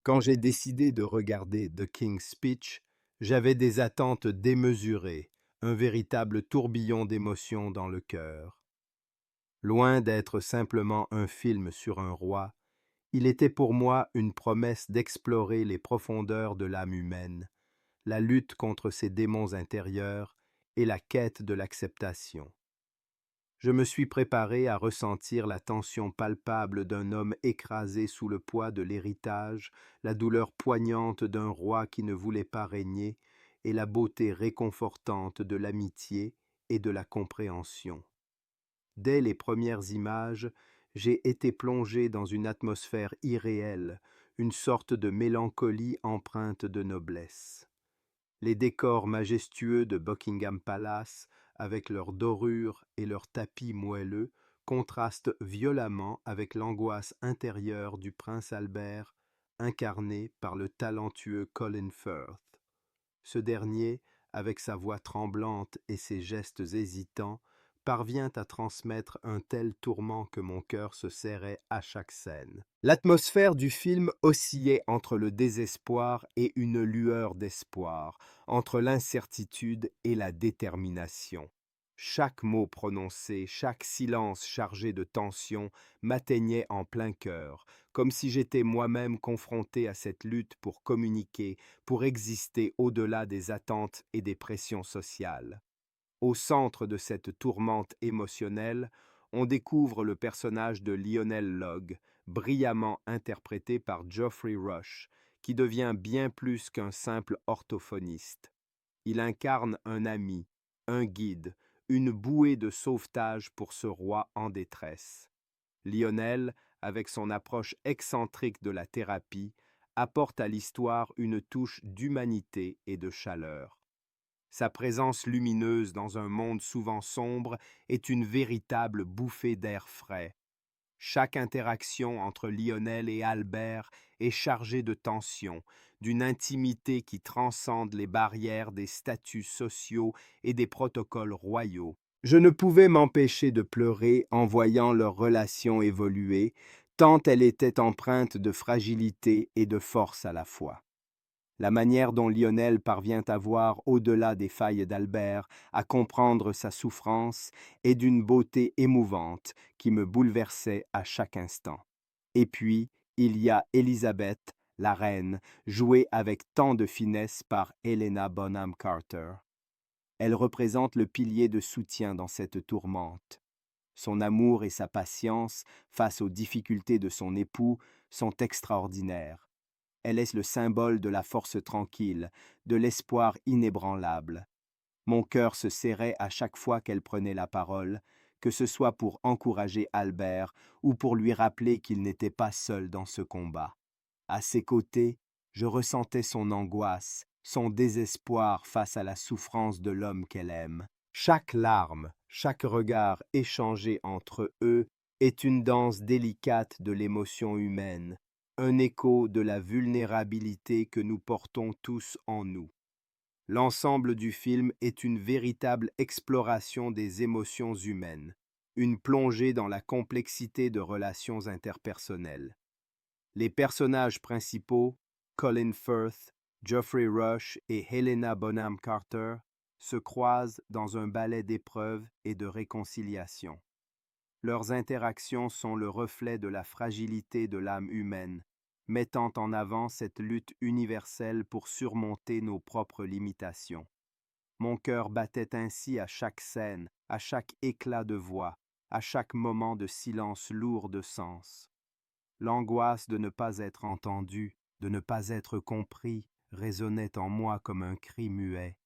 Quand j'ai décidé de regarder The King's Speech, j'avais des attentes démesurées, un véritable tourbillon d'émotions dans le cœur. Loin d'être simplement un film sur un roi, il était pour moi une promesse d'explorer les profondeurs de l'âme humaine, la lutte contre ses démons intérieurs et la quête de l'acceptation. Je me suis préparé à ressentir la tension palpable d'un homme écrasé sous le poids de l'héritage, la douleur poignante d'un roi qui ne voulait pas régner, et la beauté réconfortante de l'amitié et de la compréhension. Dès les premières images, j'ai été plongé dans une atmosphère irréelle, une sorte de mélancolie empreinte de noblesse. Les décors majestueux de Buckingham Palace, avec leurs dorures et leurs tapis moelleux, contrastent violemment avec l'angoisse intérieure du prince Albert, incarné par le talentueux Colin Firth. Ce dernier, avec sa voix tremblante et ses gestes hésitants, parvient à transmettre un tel tourment que mon cœur se serrait à chaque scène. L'atmosphère du film oscillait entre le désespoir et une lueur d'espoir, entre l'incertitude et la détermination. Chaque mot prononcé, chaque silence chargé de tension m'atteignait en plein cœur, comme si j'étais moi-même confronté à cette lutte pour communiquer, pour exister au-delà des attentes et des pressions sociales. Au centre de cette tourmente émotionnelle, on découvre le personnage de Lionel Logg, brillamment interprété par Geoffrey Rush, qui devient bien plus qu'un simple orthophoniste. Il incarne un ami, un guide, une bouée de sauvetage pour ce roi en détresse. Lionel, avec son approche excentrique de la thérapie, apporte à l'histoire une touche d'humanité et de chaleur. Sa présence lumineuse dans un monde souvent sombre est une véritable bouffée d'air frais. Chaque interaction entre Lionel et Albert est chargée de tension, d'une intimité qui transcende les barrières des statuts sociaux et des protocoles royaux. Je ne pouvais m'empêcher de pleurer en voyant leur relation évoluer, tant elle était empreinte de fragilité et de force à la fois. La manière dont Lionel parvient à voir au-delà des failles d'Albert, à comprendre sa souffrance, est d'une beauté émouvante qui me bouleversait à chaque instant. Et puis, il y a Élisabeth, la reine, jouée avec tant de finesse par Helena Bonham Carter. Elle représente le pilier de soutien dans cette tourmente. Son amour et sa patience face aux difficultés de son époux sont extraordinaires. Elle est le symbole de la force tranquille, de l'espoir inébranlable. Mon cœur se serrait à chaque fois qu'elle prenait la parole, que ce soit pour encourager Albert ou pour lui rappeler qu'il n'était pas seul dans ce combat. À ses côtés, je ressentais son angoisse, son désespoir face à la souffrance de l'homme qu'elle aime. Chaque larme, chaque regard échangé entre eux est une danse délicate de l'émotion humaine, un écho de la vulnérabilité que nous portons tous en nous. L'ensemble du film est une véritable exploration des émotions humaines, une plongée dans la complexité de relations interpersonnelles. Les personnages principaux, Colin Firth, Geoffrey Rush et Helena Bonham Carter, se croisent dans un ballet d'épreuves et de réconciliation. Leurs interactions sont le reflet de la fragilité de l'âme humaine, mettant en avant cette lutte universelle pour surmonter nos propres limitations. Mon cœur battait ainsi à chaque scène, à chaque éclat de voix, à chaque moment de silence lourd de sens. L'angoisse de ne pas être entendu, de ne pas être compris, résonnait en moi comme un cri muet.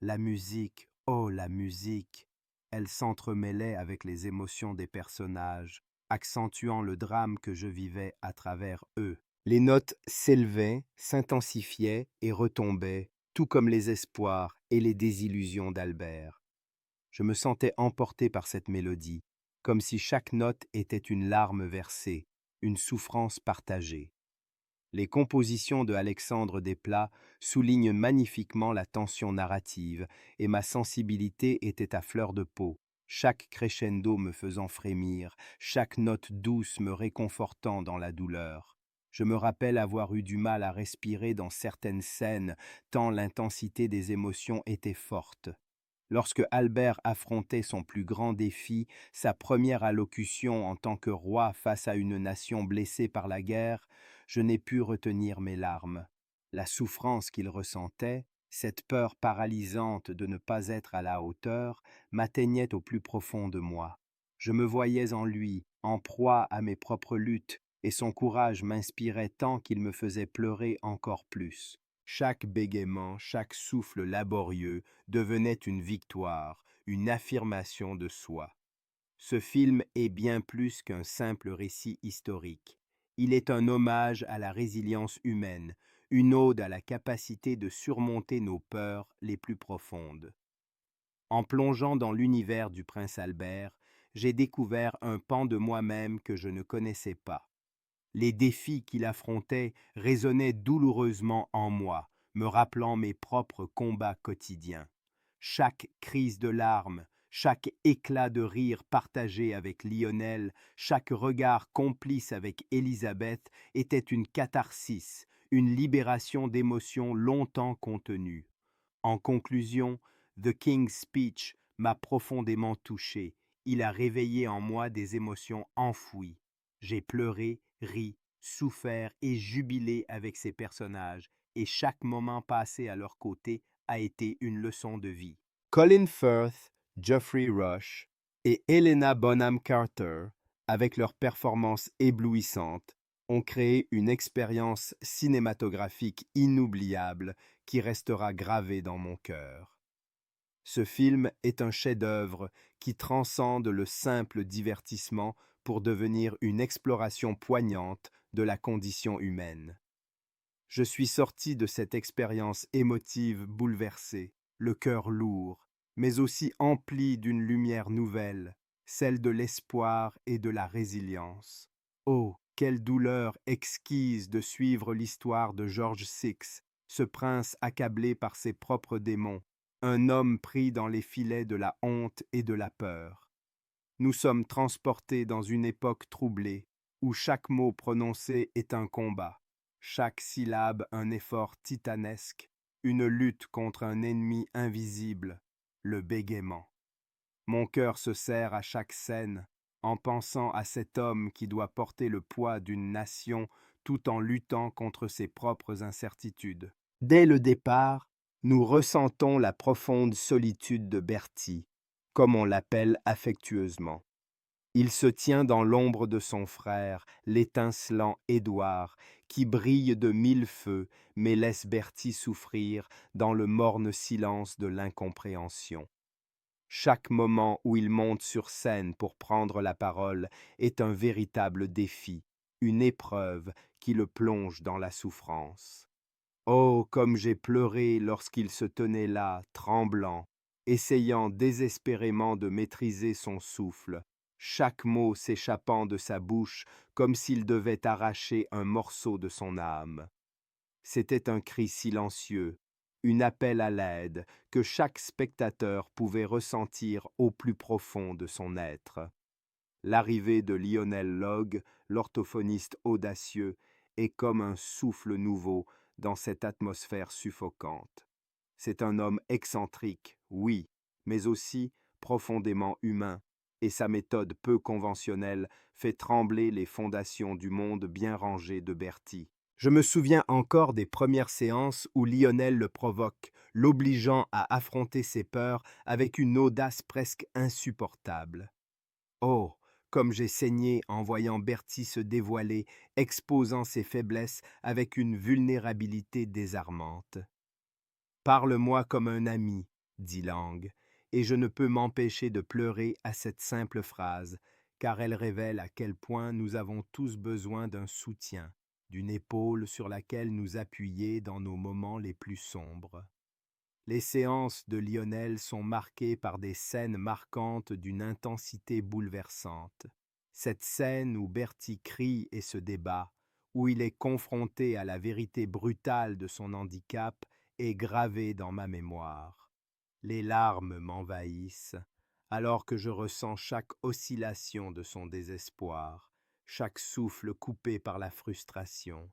La musique, oh la musique! Elle s'entremêlait avec les émotions des personnages, accentuant le drame que je vivais à travers eux. Les notes s'élevaient, s'intensifiaient et retombaient, tout comme les espoirs et les désillusions d'Albert. Je me sentais emporté par cette mélodie, comme si chaque note était une larme versée, une souffrance partagée. Les compositions de Alexandre Desplat soulignent magnifiquement la tension narrative, et ma sensibilité était à fleur de peau, chaque crescendo me faisant frémir, chaque note douce me réconfortant dans la douleur. Je me rappelle avoir eu du mal à respirer dans certaines scènes, tant l'intensité des émotions était forte. Lorsque Albert affrontait son plus grand défi, sa première allocution en tant que roi face à une nation blessée par la guerre, je n'ai pu retenir mes larmes. La souffrance qu'il ressentait, cette peur paralysante de ne pas être à la hauteur, m'atteignait au plus profond de moi. Je me voyais en lui, en proie à mes propres luttes, et son courage m'inspirait tant qu'il me faisait pleurer encore plus. Chaque bégaiement, chaque souffle laborieux devenait une victoire, une affirmation de soi. Ce film est bien plus qu'un simple récit historique. Il est un hommage à la résilience humaine, une ode à la capacité de surmonter nos peurs les plus profondes. En plongeant dans l'univers du prince Albert, j'ai découvert un pan de moi-même que je ne connaissais pas. Les défis qu'il affrontait résonnaient douloureusement en moi, me rappelant mes propres combats quotidiens. Chaque crise de larmes, chaque éclat de rire partagé avec Lionel, chaque regard complice avec Élisabeth était une catharsis, une libération d'émotions longtemps contenues. En conclusion, The King's Speech m'a profondément touché. Il a réveillé en moi des émotions enfouies. J'ai pleuré, ri, souffert et jubilé avec ces personnages, et chaque moment passé à leur côté a été une leçon de vie. Colin Firth, Geoffrey Rush et Helena Bonham Carter, avec leurs performances éblouissantes, ont créé une expérience cinématographique inoubliable qui restera gravée dans mon cœur. Ce film est un chef-d'œuvre qui transcende le simple divertissement pour devenir une exploration poignante de la condition humaine. Je suis sorti de cette expérience émotive bouleversé, le cœur lourd, mais aussi empli d'une lumière nouvelle, celle de l'espoir et de la résilience. Oh, quelle douleur exquise de suivre l'histoire de George VI, ce prince accablé par ses propres démons, un homme pris dans les filets de la honte et de la peur. Nous sommes transportés dans une époque troublée, où chaque mot prononcé est un combat, chaque syllabe un effort titanesque, une lutte contre un ennemi invisible, le bégaiement. Mon cœur se serre à chaque scène, en pensant à cet homme qui doit porter le poids d'une nation tout en luttant contre ses propres incertitudes. Dès le départ, nous ressentons la profonde solitude de Bertie, comme on l'appelle affectueusement. Il se tient dans l'ombre de son frère, l'étincelant Édouard, qui brille de mille feux, mais laisse Bertie souffrir dans le morne silence de l'incompréhension. Chaque moment où il monte sur scène pour prendre la parole est un véritable défi, une épreuve qui le plonge dans la souffrance. Oh, comme j'ai pleuré lorsqu'il se tenait là, tremblant, essayant désespérément de maîtriser son souffle, chaque mot s'échappant de sa bouche comme s'il devait arracher un morceau de son âme. C'était un cri silencieux, un appel à l'aide que chaque spectateur pouvait ressentir au plus profond de son être. L'arrivée de Lionel Logue, l'orthophoniste audacieux, est comme un souffle nouveau dans cette atmosphère suffocante. C'est un homme excentrique, oui, mais aussi profondément humain, et sa méthode peu conventionnelle fait trembler les fondations du monde bien rangé de Bertie. Je me souviens encore des premières séances où Lionel le provoque, l'obligeant à affronter ses peurs avec une audace presque insupportable. Oh, comme j'ai saigné en voyant Bertie se dévoiler, exposant ses faiblesses avec une vulnérabilité désarmante. « Parle-moi comme un ami, » dit Lang, et je ne peux m'empêcher de pleurer à cette simple phrase, car elle révèle à quel point nous avons tous besoin d'un soutien, d'une épaule sur laquelle nous appuyer dans nos moments les plus sombres. Les séances de Lionel sont marquées par des scènes marquantes d'une intensité bouleversante. Cette scène où Bertie crie et se débat, où il est confronté à la vérité brutale de son handicap, est gravée dans ma mémoire. Les larmes m'envahissent, alors que je ressens chaque oscillation de son désespoir, chaque souffle coupé par la frustration.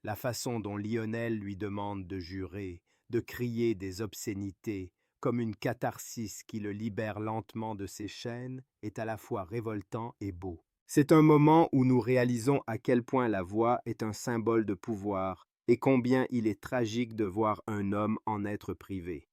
La façon dont Lionel lui demande de jurer, de crier des obscénités, comme une catharsis qui le libère lentement de ses chaînes, est à la fois révoltant et beau. C'est un moment où nous réalisons à quel point la voix est un symbole de pouvoir et combien il est tragique de voir un homme en être privé.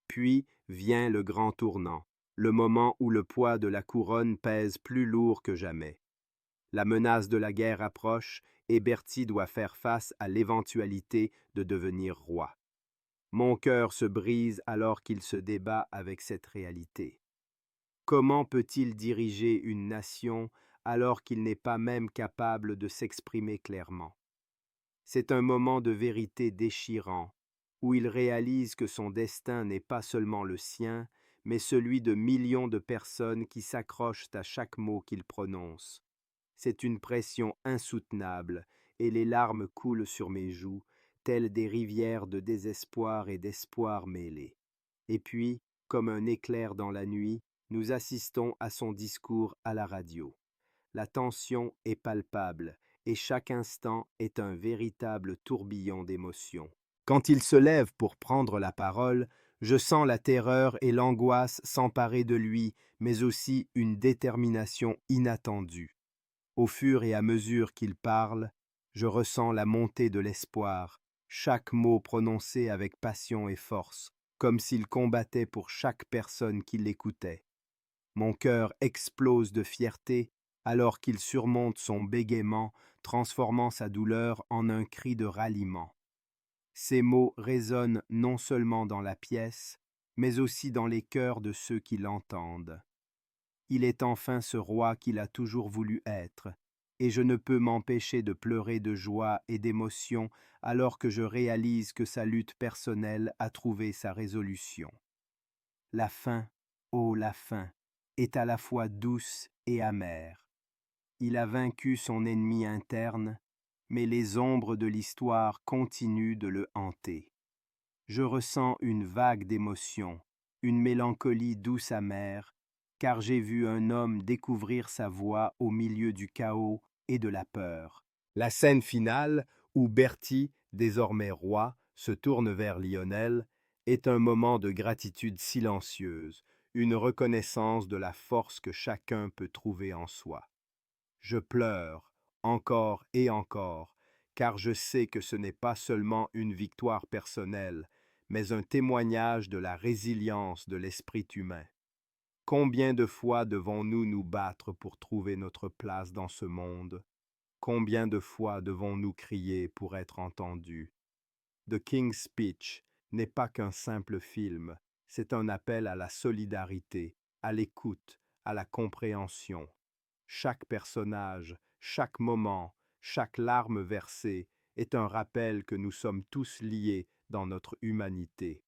Puis vient le grand tournant, le moment où le poids de la couronne pèse plus lourd que jamais. La menace de la guerre approche et Bertie doit faire face à l'éventualité de devenir roi. Mon cœur se brise alors qu'il se débat avec cette réalité. Comment peut-il diriger une nation alors qu'il n'est pas même capable de s'exprimer clairement? C'est un moment de vérité déchirant, où il réalise que son destin n'est pas seulement le sien, mais celui de millions de personnes qui s'accrochent à chaque mot qu'il prononce. C'est une pression insoutenable, et les larmes coulent sur mes joues, telles des rivières de désespoir et d'espoir mêlés. Et puis, comme un éclair dans la nuit, nous assistons à son discours à la radio. La tension est palpable, et chaque instant est un véritable tourbillon d'émotions. Quand il se lève pour prendre la parole, je sens la terreur et l'angoisse s'emparer de lui, mais aussi une détermination inattendue. Au fur et à mesure qu'il parle, je ressens la montée de l'espoir, chaque mot prononcé avec passion et force, comme s'il combattait pour chaque personne qui l'écoutait. Mon cœur explose de fierté alors qu'il surmonte son bégaiement, transformant sa douleur en un cri de ralliement. Ces mots résonnent non seulement dans la pièce, mais aussi dans les cœurs de ceux qui l'entendent. Il est enfin ce roi qu'il a toujours voulu être, et je ne peux m'empêcher de pleurer de joie et d'émotion alors que je réalise que sa lutte personnelle a trouvé sa résolution. La fin, oh la fin, est à la fois douce et amère. Il a vaincu son ennemi interne, mais les ombres de l'histoire continuent de le hanter. Je ressens une vague d'émotion, une mélancolie douce amère, car j'ai vu un homme découvrir sa voie au milieu du chaos et de la peur. La scène finale, où Bertie, désormais roi, se tourne vers Lionel, est un moment de gratitude silencieuse, une reconnaissance de la force que chacun peut trouver en soi. Je pleure, encore et encore, car je sais que ce n'est pas seulement une victoire personnelle, mais un témoignage de la résilience de l'esprit humain. Combien de fois devons-nous nous battre pour trouver notre place dans ce monde? Combien de fois devons-nous crier pour être entendus? The King's Speech n'est pas qu'un simple film, c'est un appel à la solidarité, à l'écoute, à la compréhension. Chaque personnage, chaque moment, chaque larme versée est un rappel que nous sommes tous liés dans notre humanité.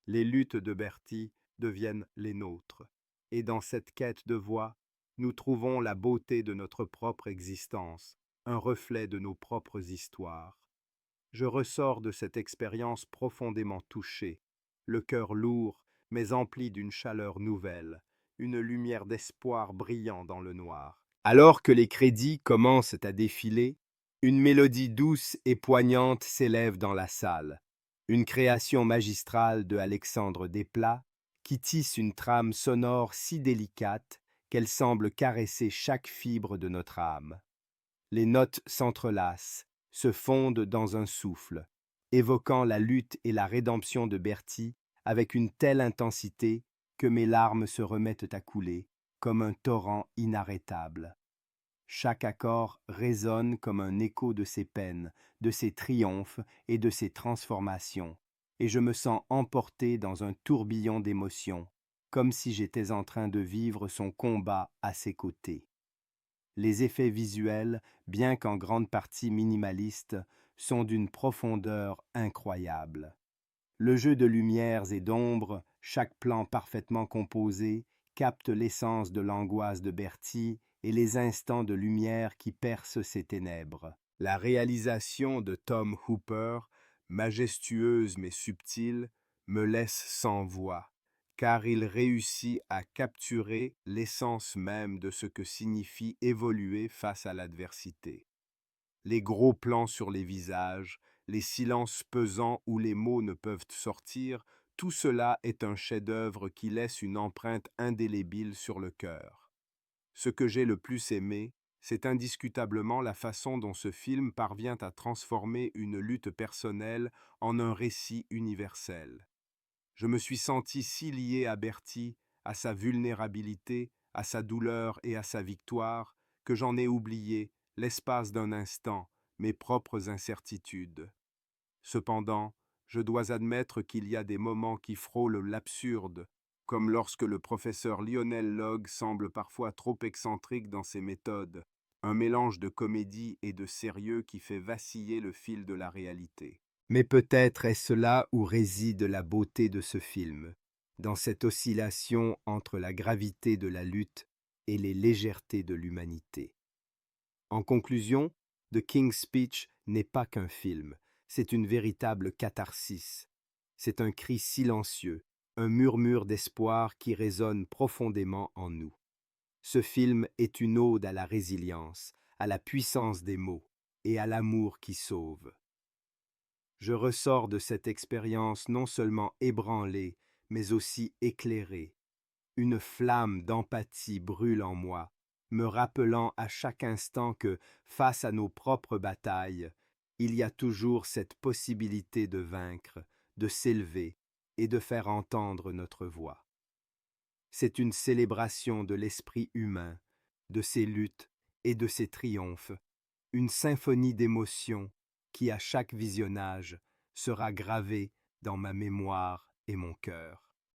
Les luttes de Bertie deviennent les nôtres, et dans cette quête de voix, nous trouvons la beauté de notre propre existence, un reflet de nos propres histoires. Je ressors de cette expérience profondément touché, le cœur lourd, mais empli d'une chaleur nouvelle, une lumière d'espoir brillant dans le noir. Alors que les crédits commencent à défiler, une mélodie douce et poignante s'élève dans la salle, une création magistrale de Alexandre Desplat qui tisse une trame sonore si délicate qu'elle semble caresser chaque fibre de notre âme. Les notes s'entrelacent, se fondent dans un souffle, évoquant la lutte et la rédemption de Bertie avec une telle intensité que mes larmes se remettent à couler, comme un torrent inarrêtable. Chaque accord résonne comme un écho de ses peines, de ses triomphes et de ses transformations, et je me sens emporté dans un tourbillon d'émotions, comme si j'étais en train de vivre son combat à ses côtés. Les effets visuels, bien qu'en grande partie minimalistes, sont d'une profondeur incroyable. Le jeu de lumières et d'ombres, chaque plan parfaitement composé, capte l'essence de l'angoisse de Bertie et les instants de lumière qui percent ses ténèbres. La réalisation de Tom Hooper, majestueuse mais subtile, me laisse sans voix, car il réussit à capturer l'essence même de ce que signifie évoluer face à l'adversité. Les gros plans sur les visages, les silences pesants où les mots ne peuvent sortir, tout cela est un chef-d'œuvre qui laisse une empreinte indélébile sur le cœur. Ce que j'ai le plus aimé, c'est indiscutablement la façon dont ce film parvient à transformer une lutte personnelle en un récit universel. Je me suis senti si lié à Bertie, à sa vulnérabilité, à sa douleur et à sa victoire, que j'en ai oublié, l'espace d'un instant, mes propres incertitudes. Cependant, je dois admettre qu'il y a des moments qui frôlent l'absurde, comme lorsque le professeur Lionel Logg semble parfois trop excentrique dans ses méthodes, un mélange de comédie et de sérieux qui fait vaciller le fil de la réalité. Mais peut-être est-ce là où réside la beauté de ce film, dans cette oscillation entre la gravité de la lutte et les légèretés de l'humanité. En conclusion, The King's Speech n'est pas qu'un film, c'est une véritable catharsis. C'est un cri silencieux, un murmure d'espoir qui résonne profondément en nous. Ce film est une ode à la résilience, à la puissance des mots et à l'amour qui sauve. Je ressors de cette expérience non seulement ébranlé, mais aussi éclairé. Une flamme d'empathie brûle en moi, me rappelant à chaque instant que, face à nos propres batailles, il y a toujours cette possibilité de vaincre, de s'élever et de faire entendre notre voix. C'est une célébration de l'esprit humain, de ses luttes et de ses triomphes, une symphonie d'émotions qui, à chaque visionnage, sera gravée dans ma mémoire et mon cœur.